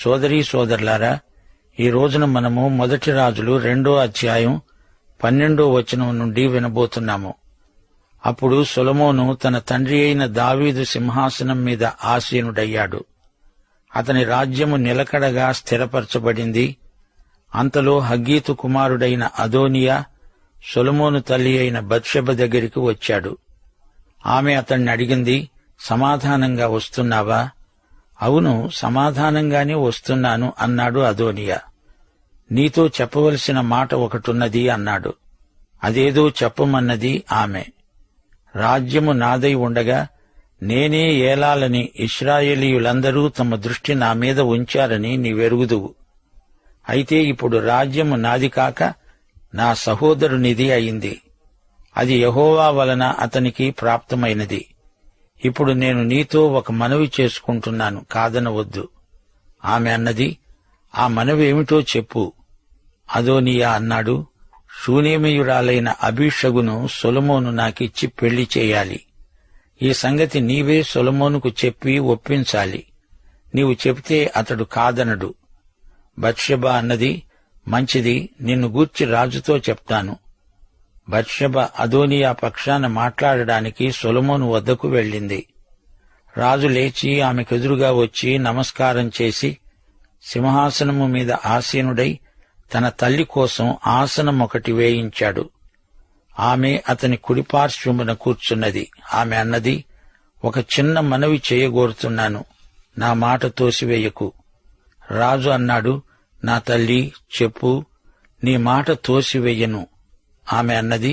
సోదరీ సోదరులారా, ఈ రోజున మనము 1 రాజులు 2వ అధ్యాయం 12వ వచనం నుండి వినబోతున్నాము. అప్పుడు సొలొమోను తన తండ్రి అయిన దావీదు సింహాసనం మీద ఆసీనుడయ్యాడు. అతని రాజ్యము నిలకడగా స్థిరపరచబడింది. అంతలో హగ్గీతు కుమారుడైన అదోనియా సొలొమోను తల్లి అయిన బత్షెబ దగ్గరికి వచ్చాడు. ఆమె అతణ్ణి అడిగింది, సమాధానంగా వస్తున్నావా? అవును, సమాధానంగానే వస్తున్నాను అన్నాడు అదోనియా. నీతో చెప్పవలసిన మాట ఒకటున్నది అన్నాడు. అదేదో చెప్పమన్నది ఆమె. రాజ్యము నాదై ఉండగా నేనే ఏలాలని ఇశ్రాయేలీయులందరూ తమ దృష్టి నా మీద ఉంచారని నీవెరుగుదువు. అయితే ఇప్పుడు రాజ్యము నాది కాక నా సహోదరునిది అయింది. అది యెహోవా వలన అతనికి ప్రాప్తమైనది. ఇప్పుడు నేను నీతో ఒక మనవి చేసుకుంటున్నాను, కాదనవద్దు. ఆమె అన్నది, ఆ మనవి ఏమిటో చెప్పు. అదోనియా అన్నాడు, షూనేమీయురాలైన అబీషగును సొలొమోను నాకిచ్చి పెళ్లి చేయాలి. ఈ సంగతి నీవే సొలొమోనుకు చెప్పి ఒప్పించాలి. నీవు చెబితే అతడు కాదనడు. బత్షెబ అన్నది, మంచిది, నిన్ను గూర్చి రాజుతో చెప్తాను. బత్షెబ అదోనియా పక్షాన మాట్లాడడానికి సొలొమోను వద్దకు వెళ్ళింది. రాజు లేచి ఆమెకెదురుగా వచ్చి నమస్కారం చేసి సింహాసనము మీద ఆసీనుడై తన తల్లి కోసం ఆసనం ఒకటి వేయించాడు. ఆమె అతని కుడిపార్శ్వమున కూర్చున్నది. ఆమె అన్నది, ఒక చిన్న మనవి చేయగోరుతున్నాను, నా మాట తోసివేయకు. రాజు అన్నాడు, నా తల్లి, చెప్పు, నీ మాట తోసివేయను. ఆమె అన్నది,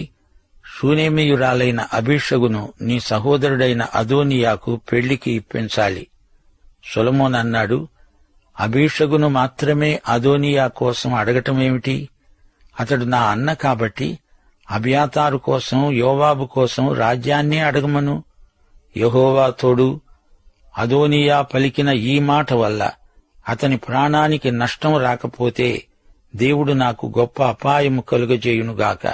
షూనేమీయురాలైన అబీషగును నీ సహోదరుడైన అదోనియాకు పెళ్లికి ఇప్పించాలి. సొలొమోను అన్నాడు, అబీషగును మాత్రమే అదోనియా కోసం అడగటమేమిటి? అతడు నా అన్న కాబట్టి అబ్యాతారు కోసం, యోవాబు కోసం రాజ్యాన్నే అడగమను. యెహోవా తోడు. అదోనియా పలికిన ఈ మాట వల్ల అతని ప్రాణానికి నష్టం రాకపోతే దేవుడు నాకు గొప్ప అపాయము కలుగజేయునుగాక.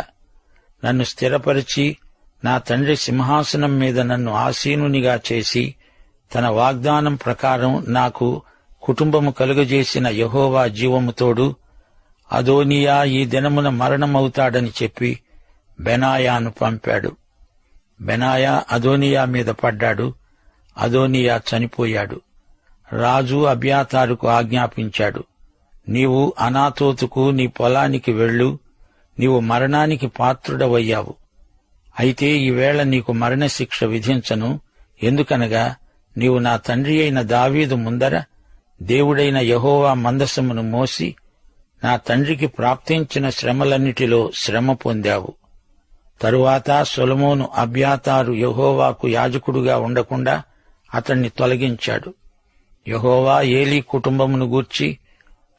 నన్ను స్థిరపరిచి నా తండ్రి సింహాసనం మీద నన్ను ఆసీనునిగా చేసి తన వాగ్దానం ప్రకారం నాకు కుటుంబము కలుగజేసిన యెహోవా జీవము తోడు, అదోనియా ఈ దినమున మరణమవుతాడని చెప్పి బెనాయాను పంపాడు. బెనాయా అదోనియా మీద పడ్డాడు. అదోనియా చనిపోయాడు. రాజు అబ్యాతారుకు ఆజ్ఞాపించాడు, నీవు అనాతోతుకు నీ పొలానికి వెళ్ళు, నీవు మరణానికి పాత్రుడవయ్యావు. అయితే ఈవేళ నీకు మరణశిక్ష విధించను. ఎందుకనగా నీవు నా తండ్రి అయిన దావీదు ముందర దేవుడైన యెహోవా మందసమును మోసి నా తండ్రికి ప్రాప్తించిన శ్రమలన్నిటిలో శ్రమ పొందావు. తరువాత సొలొమోను అబ్యాతారు యెహోవాకు యాజకుడుగా ఉండకుండా అతణ్ణి తొలగించాడు. యెహోవా ఏలీ కుటుంబమును గూర్చి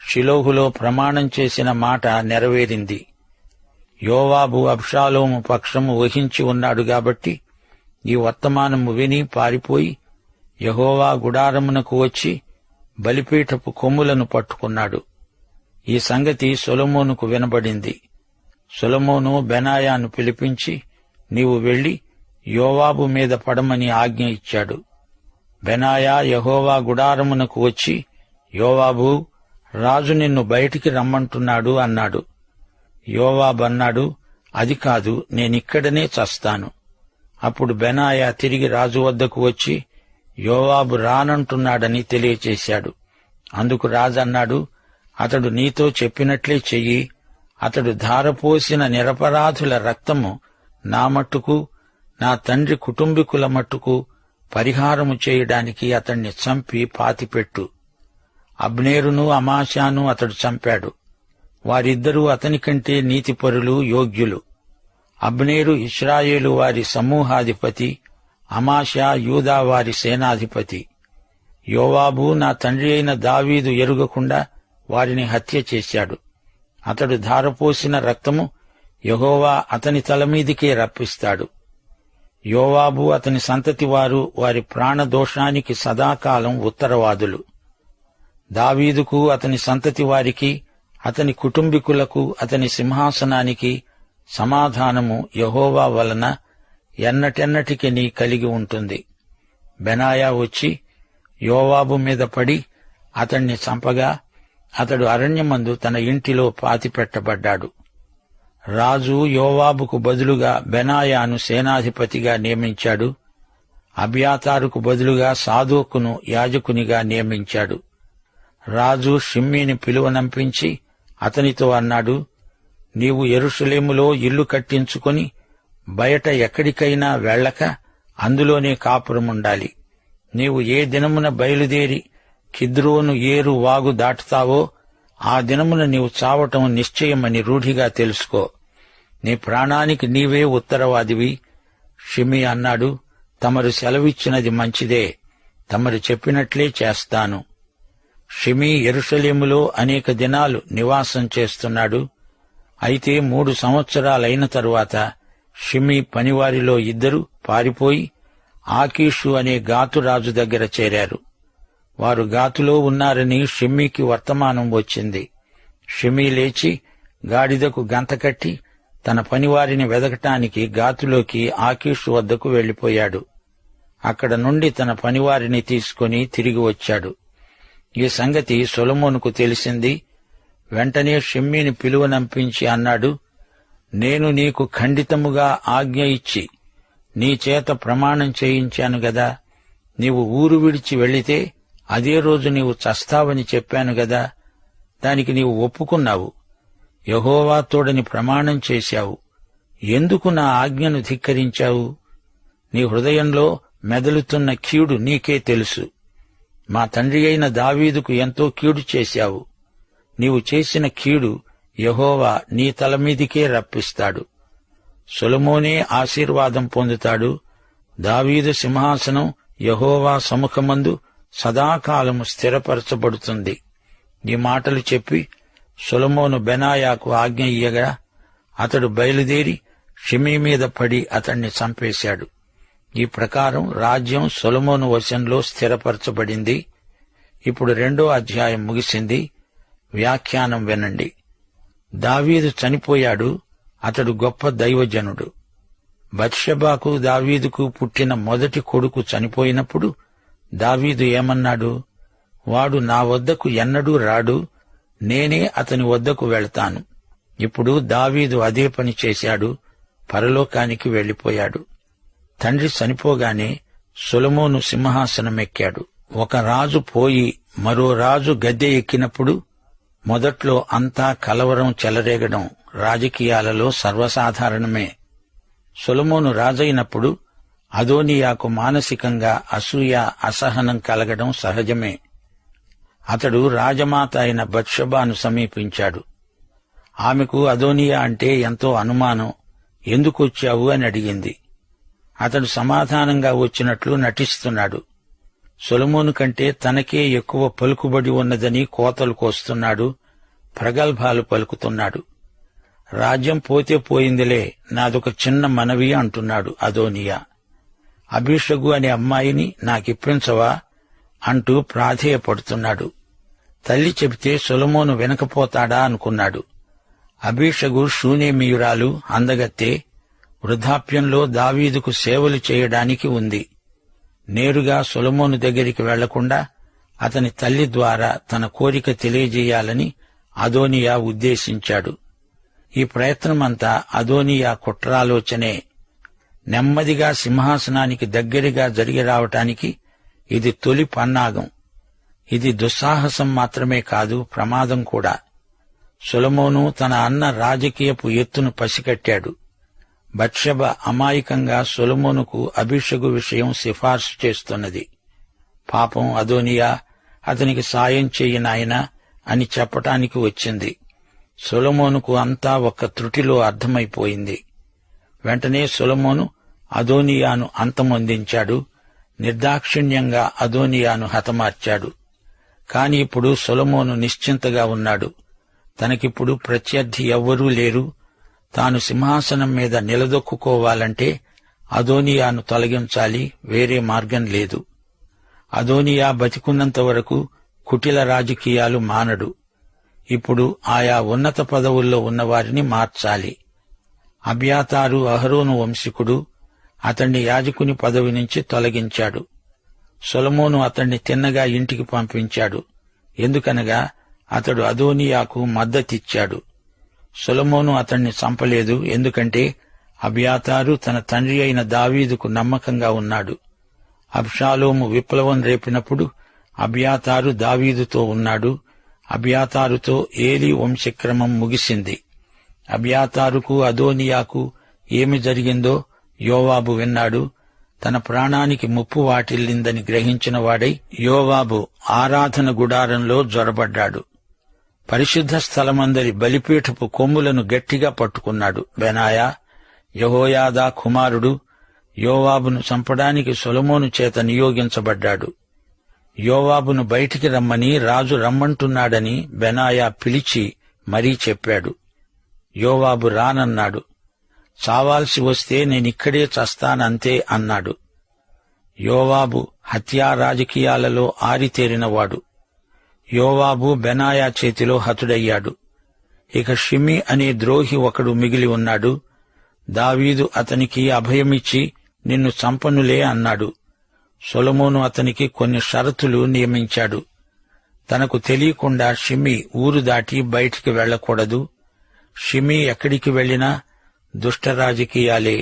షిలోహులో ప్రమాణం చేసిన మాట నెరవేరింది. యోవాబు అబ్షాలోము పక్షము వహించి ఉన్నాడు కాబట్టి ఈ వర్తమానము విని పారిపోయి యెహోవా గుడారమునకు వచ్చి బలిపీఠపు కొమ్ములను పట్టుకున్నాడు. ఈ సంగతి సొలొమోనుకు వినబడింది. సొలొమోను బెనాయాను పిలిపించి, నీవు వెళ్లి యోవాబు మీద పడమని ఆజ్ఞ ఇచ్చాడు. బెనాయా యెహోవా గుడారమునకు వచ్చి, యోవాబు, రాజు నిన్ను బయటికి రమ్మంటున్నాడు అన్నాడు. యోవాబు అన్నాడు, అది కాదు, నేనిక్కడనే చస్తాను. అప్పుడు బెనాయా తిరిగి రాజు వద్దకు వచ్చి యోవాబు రానంటున్నాడని తెలియచేశాడు. అందుకు రాజన్నాడు, అతడు నీతో చెప్పినట్లే చెయ్యి. అతడు ధారపోసిన నిరపరాధుల రక్తము నా మట్టుకు, నా తండ్రి కుటుంబీకుల మట్టుకు పరిహారము చేయడానికి అతణ్ణి చంపి పాతిపెట్టు. అబ్నేరును అమాశాను అతడు చంపాడు. వారిద్దరూ అతని కంటే నీతిపరులు, యోగ్యులు. అబ్నేరు ఇశ్రాయేలు వారి సమూహాధిపతి, అమాషా యూదా వారి సేనాధిపతి. యోవాబు నా తండ్రి అయిన దావీదు ఎరుగకుండా వారిని హత్య చేశాడు. అతడు ధారపోసిన రక్తము యెహోవా అతని తలమీదికే రప్పిస్తాడు. యోవాబు అతని సంతతి వారు వారి ప్రాణదోషానికి సదాకాలం ఉత్తరవాదులు. దావీదుకు అతని సంతతి వారికి, అతని కుటుంబీకులకు, అతని సింహాసనానికి సమాధానము యెహోవా వలన ఎన్నటెన్నటికి కలిగి ఉంటుంది. బెనాయా వచ్చి యోవాబు మీద పడి అతణ్ణి చంపగా అతడు అరణ్యమందు తన ఇంటిలో పాతిపెట్టబడ్డాడు. రాజు యోవాబుకు బదులుగా బెనాయాను సేనాధిపతిగా నియమించాడు. అబ్యాతారుకు బదులుగా సాదోకును యాజకునిగా నియమించాడు. రాజు షిమ్మీని పిలువనంపించి అతనితో అన్నాడు, నీవు యెరూషలేములో ఇల్లు కట్టించుకొని బయట ఎక్కడికైనా వెళ్ళక అందులోనే కాపురముండాలి. నీవు ఏ దినమున బయలుదేరి కిద్రోను ఏరు వాగు దాటుతావో ఆ దినమున నీవు చావటం నిశ్చయమని రూఢిగా తెలుసుకో. నీ ప్రాణానికి నీవే ఉత్తరవాదివి. షిమీ అన్నాడు, తమరు సెలవిచ్చినది మంచిదే, తమరు చెప్పినట్లే చేస్తాను. షిమీ యెరూషలేములో అనేక దినాలు నివాసం చేస్తున్నాడు. అయితే 3 సంవత్సరాలైన తరువాత షిమీ పనివారిలో 2 పారిపోయి ఆకీషు అనే గాతు రాజు దగ్గర చేరారు. వారు గాతులో ఉన్నారని షిమ్మీకి వర్తమానం వచ్చింది. షిమీ లేచి గాడిదకు గంత కట్టి తన పనివారిని వెదకటానికి గాతులోకి ఆకీషు వద్దకు వెళ్లిపోయాడు. అక్కడ నుండి తన పనివారిని తీసుకుని తిరిగి వచ్చాడు. ఈ సంగతి సొలొమోనుకు తెలిసింది. వెంటనే షిమ్మీని పిలువనంపించి అన్నాడు, నేను నీకు ఖండితముగా ఆజ్ఞ ఇచ్చి నీ చేత ప్రమాణం చేయించాను గదా. నీవు ఊరు విడిచి వెళితే అదే రోజు నీవు చస్తావని చెప్పాను గదా. దానికి నీవు ఒప్పుకున్నావు. యెహోవా తోడని ప్రమాణం చేశావు. ఎందుకు నా ఆజ్ఞను ధిక్కరించావు? నీ హృదయంలో మెదలుతున్న కీడు నీకే తెలుసు. మా తండ్రి అయిన దావీదుకు ఎంతో కీడు చేశావు. నీవు చేసిన కీడు యెహోవా నీ తల మీదికే రప్పిస్తాడు. సొలొమోనే ఆశీర్వాదం పొందుతాడు. దావీదు సింహాసనం యెహోవా సముఖమందు సదాకాలము స్థిరపరచబడుతుంది. ఈ మాటలు చెప్పి సొలొమోను బెనాయాకు ఆజ్ఞ ఇయ్యగా అతడు బయలుదేరి షిమీ మీద పడి అతణ్ణి చంపేశాడు. ఈ ప్రకారం రాజ్యం సొలొమోను వశంలో స్థిరపరచబడింది. ఇప్పుడు 2వ అధ్యాయం ముగిసింది. వ్యాఖ్యానం వినండి. దావీదు చనిపోయాడు. అతడు గొప్ప దైవజనుడు. బత్షెబాకు దావీదుకు పుట్టిన మొదటి కొడుకు చనిపోయినప్పుడు దావీదు ఏమన్నాడు? వాడు నా వద్దకు ఎన్నడూ రాడు, నేనే అతని వద్దకు వెళ్తాను. ఇప్పుడు దావీదు అదే పని చేశాడు. పరలోకానికి వెళ్లిపోయాడు. తండ్రి చనిపోగానే సొలొమోను సింహాసనమెక్కాడు. ఒక రాజు పోయి మరో రాజు గద్దె ఎక్కినప్పుడు మొదట్లో అంతా కలవరం చెలరేగడం రాజకీయాలలో సర్వసాధారణమే. సొలొమోను రాజైనప్పుడు అదోనీయాకు మానసికంగా అసూయ, అసహనం కలగడం సహజమే. అతడు రాజమాత అయిన బత్షెబాను సమీపించాడు. ఆమెకు అదోనీయా అంటే ఎంతో అనుమానం. ఎందుకొచ్చావు అని అడిగింది. అతడు సమాధానంగా వచ్చినట్లు నటిస్తున్నాడు. సొలొమోను కంటే తనకే ఎక్కువ పలుకుబడి ఉన్నదని కోతలు కోస్తున్నాడు. ప్రగల్భాలు పలుకుతున్నాడు. రాజ్యం పోతే పోయిందిలే, నాదొక చిన్న మనవి అంటున్నాడు అదోనీయా. అబీషగు అనే అమ్మాయిని నాకిప్పించవా అంటూ ప్రాధేయపడుతున్నాడు. తల్లి చెబితే సొలొమోను వినకపోతాడా అనుకున్నాడు. అబీషగు షూనేమీయురాలు, అందగత్తె. వృద్ధాప్యంలో దావీదుకు సేవలు చేయడానికి ఉంది. నేరుగా సొలొమోను దగ్గరికి వెళ్లకుండా అతని తల్లి ద్వారా తన కోరిక తెలియజేయాలని అదోనీయా ఉద్దేశించాడు. ఈ ప్రయత్నమంతా అదోనీయా కుట్రాలోచనే. నెమ్మదిగా సింహాసనానికి దగ్గరగా జరిగి రావటానికి ఇది తొలి పన్నాగం. ఇది దుస్సాహసం మాత్రమే కాదు, ప్రమాదం కూడా. సొలొమోను తన అన్న రాజకీయపు ఎత్తును పసికట్టాడు. బత్షెబ అమాయకంగా సొలొమోనుకు అబీషగు విషయం సిఫార్సు చేస్తున్నది. పాపం అదోనీయా, అతనికి సాయం చెయ్యి నాయనా అని చెప్పటానికి వచ్చింది. సొలొమోనుకు అంతా ఒక్క త్రుటిలో అర్థమైపోయింది. వెంటనే సొలొమోను అదోనీయాను అంతమొందించాడు. నిర్దాక్షిణ్యంగా అదోనీయాను హతమార్చాడు. కాని ఇప్పుడు సొలొమోను నిశ్చింతగా ఉన్నాడు. తనకిప్పుడు ప్రత్యర్థి ఎవ్వరూ లేరు. తాను సింహాసనం మీద నిలదొక్కుకోవాలంటే అదోనీయాను తొలగించాలి, వేరే మార్గం లేదు. అదోనీయా బతికున్నంత వరకు కుటిల రాజకీయాలు మానడు. ఇప్పుడు ఆయా ఉన్నత పదవుల్లో ఉన్నవారిని మార్చాలి. అబ్యాతారు అహరోను వంశీకుడు. అతణ్ణి యాజకుని పదవి నుంచి తొలగించాడు. సొలొమోను అతణ్ణి తిన్నగా ఇంటికి పంపించాడు. ఎందుకనగా అతడు అదోనీయాకు మద్దతిచ్చాడు. సొలొమోను అతణ్ణి చంపలేదు, ఎందుకంటే అబ్యాతారు తన తండ్రి అయిన దావీదుకు నమ్మకంగా ఉన్నాడు. అబ్షాలోము విప్లవం రేపినప్పుడు అబ్యాతారు దావీదుతో ఉన్నాడు. అబ్యాతారుతో ఏలీ వంశక్రమం ముగిసింది. అబ్యాతారుకు అదోనీయాకు ఏమి జరిగిందో యోవాబు విన్నాడు. తన ప్రాణానికి ముప్పు వాటిల్లిందని గ్రహించిన వాడై యోవాబు ఆరాధన గుడారంలో జొరబడ్డాడు. పరిశుద్ధ స్థలమందరి బలిపీఠపు కొమ్ములను గట్టిగా పట్టుకున్నాడు. బెనాయా, యెహోయాదా కుమారుడు, యోవాబును చంపడానికి సొలొమోను చేత నియోగించబడ్డాడు. యోవాబును బయటికి రమ్మని రాజు రమ్మంటున్నాడని బెనాయా పిలిచి మరీ చెప్పాడు. యోవాబు రానన్నాడు. చావాల్సి వస్తే నేనిక్కడే చస్తానంతే అన్నాడు. యోవాబు హత్యా రాజకీయాలలో ఆరితేరినవాడు. యోవాబు బెనాయా చేతిలో హతుడయ్యాడు. ఇక షిమి అనే ద్రోహి ఒకడు మిగిలి ఉన్నాడు. దావీదు అతనికి అభయమిచ్చి నిన్ను చంపనులే అన్నాడు. సొలొమోను అతనికి కొన్ని షరతులు నియమించాడు. తనకు తెలియకుండా షిమి ఊరు దాటి బయటికి వెళ్లకూడదు. షిమి ఎక్కడికి వెళ్లినా దుష్ట రాజకీయాలే.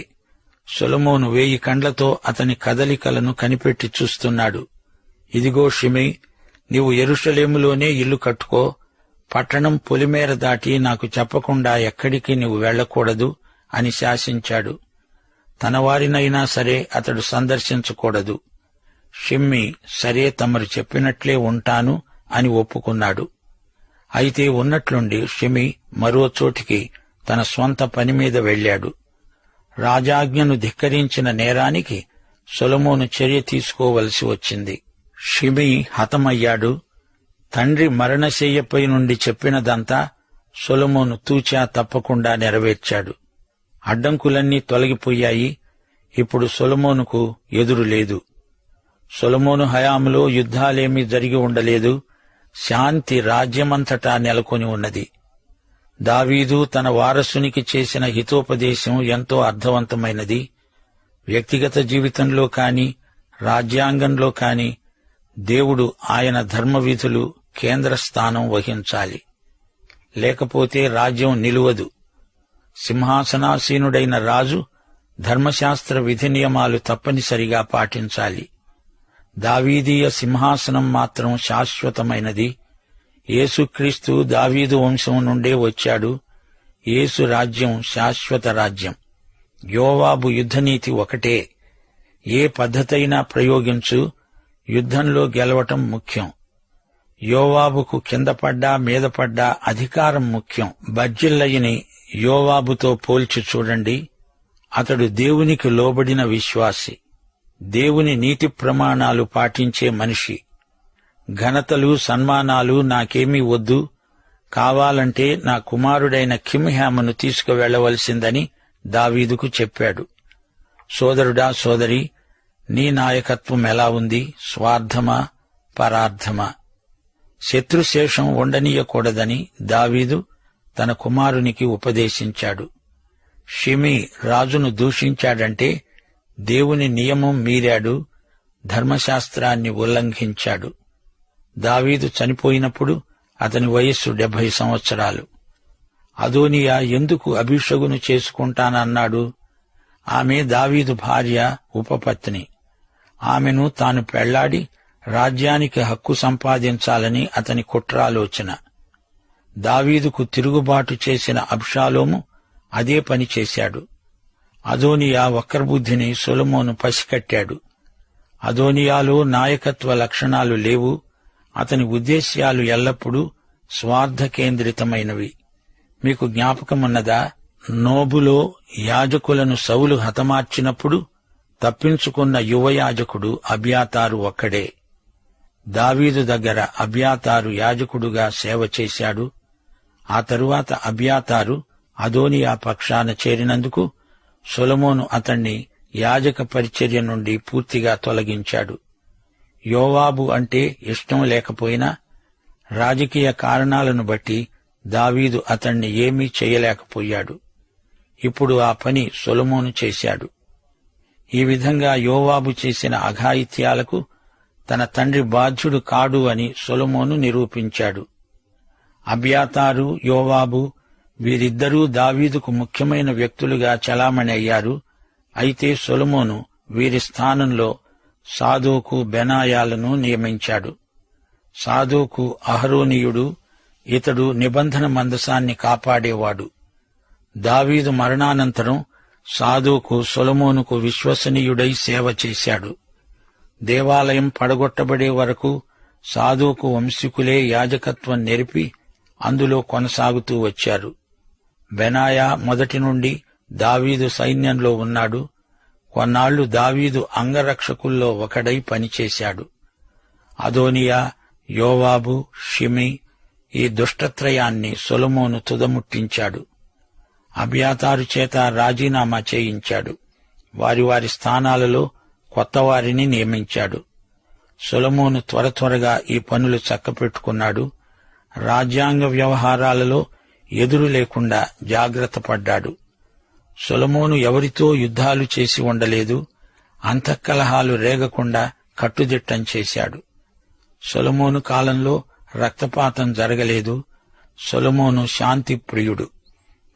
సొలొమోను 1000 కండ్లతో అతని కదలికలను కనిపెట్టి చూస్తున్నాడు. ఇదిగో షిమి, నీవు యెరూషలేములోనే ఇల్లు కట్టుకో. పట్టణం పొలిమేర దాటి నాకు చెప్పకుండా ఎక్కడికి నీవు వెళ్లకూడదు అని శాసించాడు. తన వారినైనా సరే అతడు సందర్శించకూడదు. షిమ్మి సరే తమరు చెప్పినట్లే ఉంటాను అని ఒప్పుకున్నాడు. అయితే ఉన్నట్లుండి షిమి మరో చోటికి తన స్వంత పనిమీద వెళ్లాడు. రాజాజ్ఞను ధిక్కరించిన నేరానికి సొలొమోను చర్య తీసుకోవలసి వచ్చింది. షిమి హతమయ్యాడు. తండ్రి మరణశయ్యపై నుండి చెప్పినదంతా సొలొమోను తూచా తప్పకుండా నెరవేర్చాడు. అడ్డంకులన్నీ తొలగిపోయాయి. ఇప్పుడు సొలొమోనుకు ఎదురు లేదు. సొలొమోను హయాంలో యుద్ధాలేమీ జరిగి ఉండలేదు. శాంతి రాజ్యమంతటా నెలకొని ఉన్నది. దావీదు తన వారసునికి చేసిన హితోపదేశం ఎంతో అర్థవంతమైనది. వ్యక్తిగత జీవితంలో కాని రాజ్యాంగంలో కాని దేవుడు ఆయన ధర్మవిధులు కేంద్రస్థానం వహించాలి. లేకపోతే రాజ్యం నిలువదు. సింహాసనాసీనుడైన రాజు ధర్మశాస్త్ర విధి నియమాలు తప్పనిసరిగా పాటించాలి. దావీదీయ సింహాసనం మాత్రం శాశ్వతమైనది. యేసుక్రీస్తు దావీదు వంశం నుండే వచ్చాడు. యేసు రాజ్యం శాశ్వత రాజ్యం. యోవాబు యుద్ధనీతి ఒకటే. ఏ పద్ధతైనా ప్రయోగించు, యుద్ధంలో గెలవటం ముఖ్యం. యోవాబుకు కింద పడ్డా మీద పడ్డా అధికారం ముఖ్యం. బర్జిల్లయిని యోవాబుతో పోల్చి చూడండి. అతడు దేవునికి లోబడిన విశ్వాసి, దేవుని నీతి ప్రమాణాలు పాటించే మనిషి. ఘనతలు సన్మానాలు నాకేమీ వద్దు, కావాలంటే నా కుమారుడైన కిమ్హామును తీసుకువెళ్లవలసిందని దావీదుకు చెప్పాడు. సోదరుడా, సోదరి, నీ నాయకత్వం ఎలా ఉంది? స్వార్థమా, పరార్థమా? శత్రుశేషం ఉండనీయకూడదని దావీదు తన కుమారునికి ఉపదేశించాడు. షిమి రాజును దూషించాడంటే దేవుని నియమం మీరాడు, ధర్మశాస్త్రాన్ని ఉల్లంఘించాడు. దావీదు చనిపోయినప్పుడు అతని వయస్సు 70 సంవత్సరాలు. అదోనియా ఎందుకు అభిషగును చేసుకుంటానన్నాడు? ఆమె దావీదు భార్య, ఉపపత్ని. ఆమెను తాను పెళ్లాడి రాజ్యానికి హక్కు సంపాదించాలని అతని కుట్రాలోచన. దావీదుకు తిరుగుబాటు చేసిన అబ్షాలోము అదే పని చేశాడు. అదోనియా వక్రబుద్ధిని సొలొమోను పసికట్టాడు. అదోనియాలో నాయకత్వ లక్షణాలు లేవు. అతని ఉద్దేశ్యాలు ఎల్లప్పుడూ స్వార్థ కేంద్రితమైనవి. మీకు జ్ఞాపకమున్నదా? నోబులో యాజకులను సౌలు హతమార్చినప్పుడు తప్పించుకున్న యువయాజకుడు అబ్యాతారు ఒక్కడే. దావీదు దగ్గర అబ్యాతారు యాజకుడుగా సేవ చేశాడు. ఆ తరువాత అబ్యాతారు అదోనియా పక్షాన చేరినందుకు సొలొమోను అతణ్ణి యాజక పరిచర్య నుండి పూర్తిగా తొలగించాడు. యోవాబు అంటే ఇష్టం లేకపోయినా రాజకీయ కారణాలను బట్టి దావీదు అతణ్ణి ఏమీ చేయలేకపోయాడు. ఇప్పుడు ఆ పని సొలొమోను చేశాడు. ఈ విధంగా యోవాబు చేసిన అఘాయిత్యాలకు తన తండ్రి బాధ్యుడు కాడు అని సొలొమోను నిరూపించాడు. అబ్యాతారు, యోవాబు వీరిద్దరూ దావీదుకు ముఖ్యమైన వ్యక్తులుగా చలామణి అయ్యారు. అయితే సొలొమోను వీరి స్థానంలో సాదోకు, బెనాయాలను నియమించాడు. సాదోకు అహరోనీయుడు. ఇతడు నిబంధన మందసాన్ని కాపాడేవాడు. దావీదు మరణానంతరం సాదోకు సొలొమోనుకు విశ్వసనీయుడై సేవ చేశాడు. దేవాలయం పడగొట్టబడే వరకు సాదోకు వంశీకులే యాజకత్వం నెరిపి అందులో కొనసాగుతూ వచ్చారు. బెనాయా మొదటి నుండి దావీదు సైన్యంలో ఉన్నాడు. కొన్నాళ్లు దావీదు అంగరక్షకుల్లో ఒకడై పనిచేశాడు. అదోనియా, యోవాబు, షిమి ఈ దుష్టత్రయాన్ని సొలొమోను తుదముట్టించాడు. అబ్యాతారు చేత రాజీనామా చేయించాడు. వారి స్థానాలలో కొత్తవారిని నియమించాడు. సొలొమోను త్వరగా ఈ పనులు చక్కపెట్టుకున్నాడు. రాజ్యాంగ వ్యవహారాలలో ఎదురు లేకుండా జాగ్రత్త పడ్డాడు. సొలొమోను ఎవరితో యుద్ధాలు చేసి ఉండలేదు. అంతఃకలహాలు రేగకుండా కట్టుదిట్టం చేశాడు. సొలొమోను కాలంలో రక్తపాతం జరగలేదు. సొలొమోను శాంతి ప్రియుడు.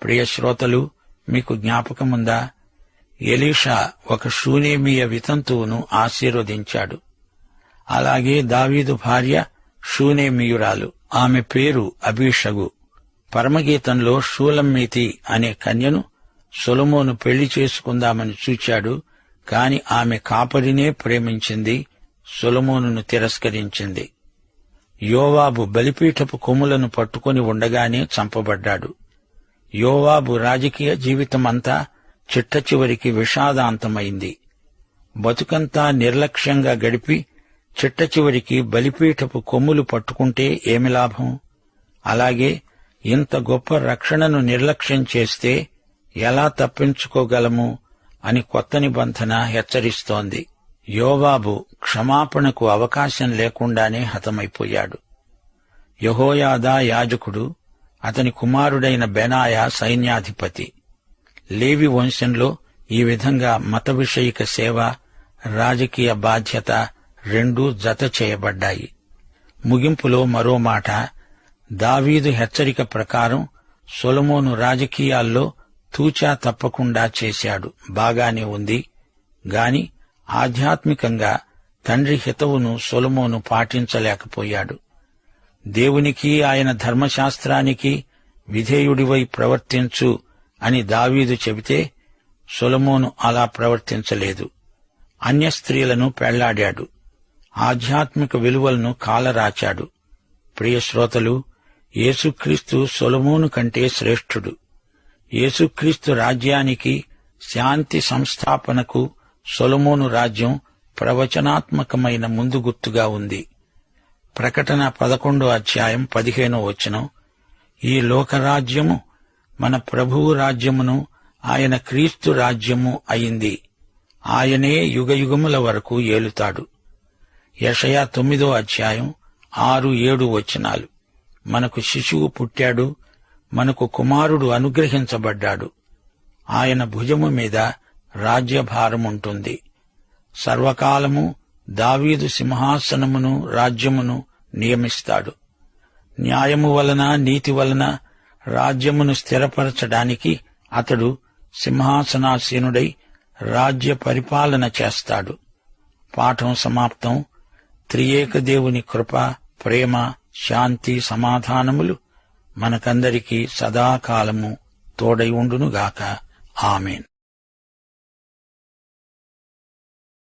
ప్రియ శ్రోతలు, మీకు జ్ఞాపకముందా? ఎలీషా ఒక షూనేమీయ వితంతువును ఆశీర్వదించాడు. అలాగే దావీదు భార్య షూనేమీయురాలు. ఆమె పేరు అబీషగు. పరమగీతంలో షూలమ్మీతి అనే కన్యను సొలొమోను పెళ్లి చేసుకుందామని చూచాడు. కాని ఆమె కాపరినే ప్రేమించింది. సొలొమోనును తిరస్కరించింది. యోవాబు బలిపీఠపు కొమ్ములను పట్టుకుని ఉండగానే చంపబడ్డాడు. యోవాబు రాజకీయ జీవితమంతా చిట్టచివరికి విషాదాంతమైంది. బతుకంతా నిర్లక్ష్యంగా గడిపి చిట్టచివరికి బలిపీఠపు కొమ్ములు పట్టుకుంటే ఏమి లాభం? అలాగే ఇంత గొప్ప రక్షణను నిర్లక్ష్యం చేస్తే ఎలా తప్పించుకోగలము అని కొత్త నిబంధన హెచ్చరిస్తోంది. యోవాబు క్షమాపణకు అవకాశం లేకుండానే హతమైపోయాడు. యెహోయాదా యాజకుడు, అతని కుమారుడైన బెనాయా సైన్యాధిపతి. లేవి వంశంలో ఈ విధంగా మత విషయిక సేవ, రాజకీయ బాధ్యత రెండూ జత చేయబడ్డాయి. ముగింపులో మరో మాట. దావీదు హెచ్చరిక ప్రకారం సొలొమోను రాజకీయాల్లో తూచా తప్పకుండా చేశాడు. బాగానే ఉంది. గాని ఆధ్యాత్మికంగా తండ్రి హితవును సొలొమోను పాటించలేకపోయాడు. దేవునికి, ఆయన ధర్మశాస్త్రానికి విధేయుడివై ప్రవర్తించు అని దావీదు చెబితే సొలొమోను అలా ప్రవర్తించలేదు. అన్య స్త్రీలను పెళ్లాడాడు. ఆధ్యాత్మిక విలువలను కాలరాచాడు. ప్రియ శ్రోతలు, యేసుక్రీస్తు సొలొమోను కంటే శ్రేష్ఠుడు. యేసుక్రీస్తు రాజ్యానికి, శాంతి సంస్థాపనకు సొలొమోను రాజ్యం ప్రవచనాత్మకమైన ముందుగుర్తుగా ఉంది. ప్రకటన 11:15 ఈ లోకరాజ్యము మన ప్రభువు రాజ్యమును, ఆయన క్రీస్తు రాజ్యము అయింది. ఆయనే యుగయుగముల వరకు ఏలుతాడు. యెషయా 9:6-7 మనకు శిశువు పుట్టాడు, మనకు కుమారుడు అనుగ్రహించబడ్డాడు. ఆయన భుజము మీద రాజ్యభారముంటుంది. సర్వకాలము దావీదు సింహాసనమును, రాజ్యమును నియమిస్తాడు. న్యాయము వలన, నీతి వలన రాజ్యమును స్థిరపరచడానికి అతడు సింహాసనాసీనుడై రాజ్య పరిపాలన చేస్తాడు. పాఠం సమాప్తం. త్రియేక దేవుని కృప, ప్రేమ, శాంతి, సమాధానములు మనకందరికీ సదాకాలము తోడై ఉండునుగాక. ఆమేన్.